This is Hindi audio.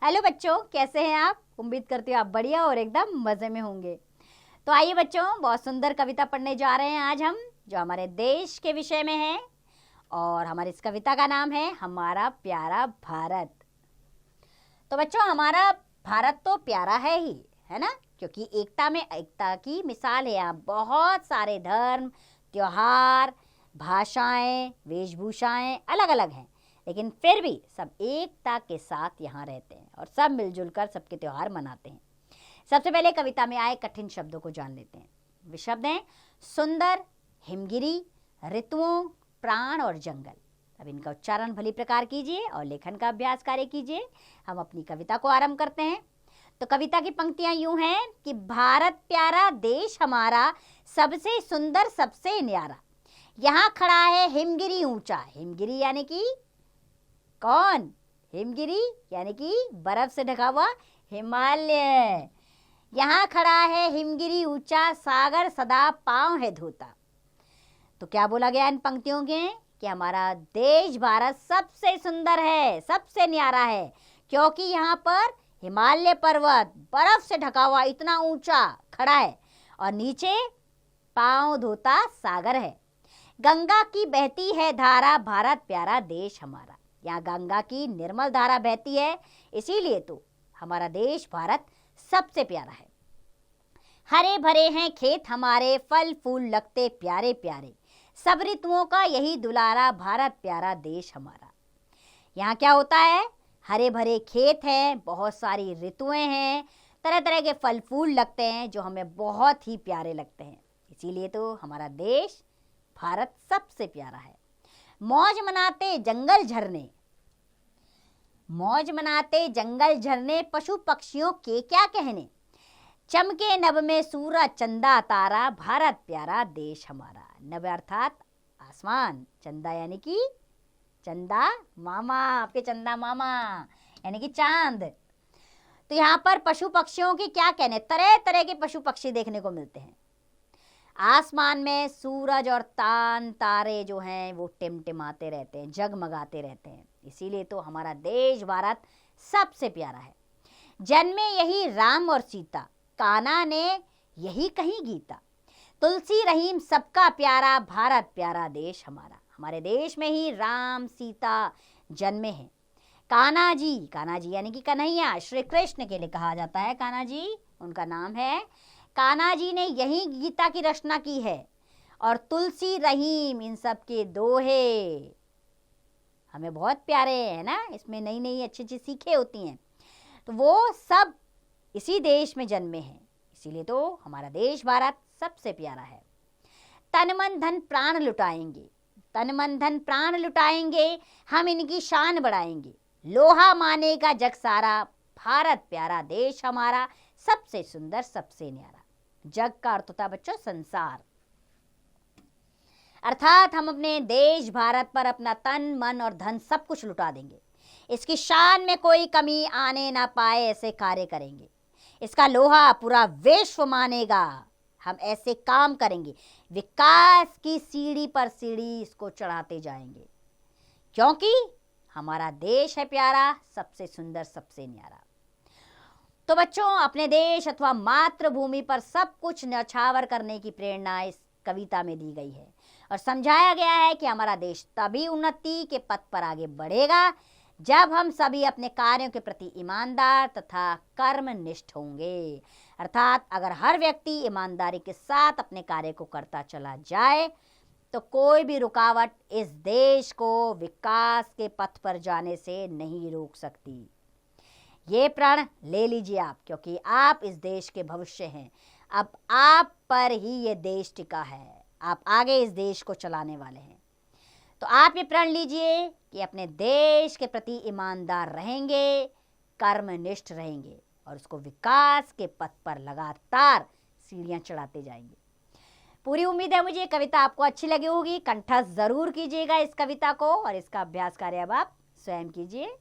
हेलो बच्चों, कैसे हैं आप? उम्मीद करती हूँ आप बढ़िया और एकदम मज़े में होंगे। तो आइए बच्चों, बहुत सुंदर कविता पढ़ने जा रहे हैं आज हम, जो हमारे देश के विषय में है। और हमारी इस कविता का नाम है हमारा प्यारा भारत। तो बच्चों, हमारा भारत तो प्यारा है ही, है ना? क्योंकि एकता में एकता की मिसाल है। यहाँ बहुत सारे धर्म, त्योहार, भाषाएं, वेशभूषाएं अलग अलग हैं, लेकिन फिर भी सब एकता के साथ यहाँ रहते हैं और सब मिलजुल कर सबके त्योहार मनाते हैं। सबसे पहले कविता में आए कठिन शब्दों को जान लेते हैं। वे शब्द हैं सुंदर, हिमगिरी, ऋतुओं, प्राण और जंगल। अब इनका उच्चारण भली प्रकार कीजिए और लेखन का अभ्यास कार्य कीजिए। हम अपनी कविता को आरंभ करते हैं। तो कविता की पंक्तियां यूं हैं कि भारत प्यारा देश हमारा, सबसे सुंदर सबसे न्यारा। यहाँ खड़ा है हिमगिरी ऊंचा। हिमगिरी यानी कि कौन? हिमगिरी यानी कि बर्फ से ढका हुआ हिमालय। यहाँ खड़ा है हिमगिरी ऊंचा, सागर सदा पांव है धोता। तो क्या बोला गया इन पंक्तियों के कि हमारा देश भारत सबसे सुंदर है, सबसे न्यारा है, क्योंकि यहाँ पर हिमालय पर्वत बर्फ से ढका हुआ इतना ऊंचा खड़ा है और नीचे पांव धोता सागर है। गंगा की बहती है धारा, भारत प्यारा देश हमारा। यहाँ गंगा की निर्मल धारा बहती है, इसीलिए तो हमारा देश भारत सबसे प्यारा है। हरे भरे हैं खेत हमारे, फल फूल लगते प्यारे प्यारे, सब ऋतुओं का यही दुलारा, भारत प्यारा देश हमारा। यहाँ क्या होता है? हरे भरे खेत हैं, बहुत सारी ऋतुएं हैं, तरह तरह के फल फूल लगते हैं जो हमें बहुत ही प्यारे लगते हैं, इसीलिए तो हमारा देश भारत सबसे प्यारा है। मौज मनाते जंगल झरने, मौज मनाते जंगल झरने, पशु पक्षियों के क्या कहने, चमके नभ में सूरज चंदा तारा, भारत प्यारा देश हमारा। नभ अर्थात आसमान, चंदा यानी कि चंदा मामा, आपके चंदा मामा यानी कि चांद। तो यहाँ पर पशु पक्षियों की क्या कहने, तरह तरह के पशु पक्षी देखने को मिलते हैं। आसमान में सूरज और तान तारे जो हैं वो टिमटिमाते रहते हैं, जगमगाते रहते हैं, इसीलिए तो हमारा देश भारत सबसे प्यारा है। जन्मे यही राम और सीता, कान्हा ने यही कही गीता, तुलसी रहीम सबका प्यारा, भारत प्यारा देश हमारा। हमारे देश में ही राम सीता जन्मे हैं। कान्हा जी यानी कि कन्हैया, श्री कृष्ण के लिए कहा जाता है कान्हा जी, उनका नाम है। कान्हा जी ने यही गीता की रचना की है। और तुलसी रहीम, इन सब के दोहे हमें बहुत प्यारे हैं ना, इसमें नई नई अच्छी अच्छी सीखें होती हैं। तो वो सब इसी देश में जन्मे हैं, इसीलिए तो हमारा देश भारत सबसे प्यारा है। तन मन धन प्राण लुटाएंगे, तन मन धन प्राण लुटाएंगे, हम इनकी शान बढ़ाएंगे, लोहा मानेगा जग सारा, भारत प्यारा देश हमारा, सबसे सुंदर सबसे न्यारा। जग का अर्थ होता है बच्चों संसार, अर्थात हम अपने देश भारत पर अपना तन मन और धन सब कुछ लुटा देंगे। इसकी शान में कोई कमी आने ना पाए ऐसे कार्य करेंगे। इसका लोहा पूरा विश्व मानेगा, हम ऐसे काम करेंगे, विकास की सीढ़ी पर सीढ़ी इसको चढ़ाते जाएंगे, क्योंकि हमारा देश है प्यारा, सबसे सुंदर सबसे न्यारा। तो बच्चों, अपने देश अथवा मातृभूमि पर सब कुछ न्यौछावर करने की प्रेरणा इस कविता में दी गई है और समझाया गया है कि हमारा देश तभी उन्नति के पथ पर आगे बढ़ेगा जब हम सभी अपने कार्यों के प्रति ईमानदार तथा कर्मनिष्ठ होंगे। अर्थात अगर हर व्यक्ति ईमानदारी के साथ अपने कार्य को करता चला जाए तो कोई भी रुकावट इस देश को विकास के पथ पर जाने से नहीं रोक सकती। ये प्रण ले लीजिए आप, क्योंकि आप इस देश के भविष्य हैं। अब आप पर ही ये देश टिका है, आप आगे इस देश को चलाने वाले हैं। तो आप ये प्रण लीजिए कि अपने देश के प्रति ईमानदार रहेंगे, कर्मनिष्ठ रहेंगे और उसको विकास के पथ पर लगातार सीढ़ियां चढ़ाते जाएंगे। पूरी उम्मीद है मुझे कविता आपको अच्छी लगी होगी। कंठस्थ जरूर कीजिएगा इस कविता को और इसका अभ्यास कार्य अब आप स्वयं कीजिए।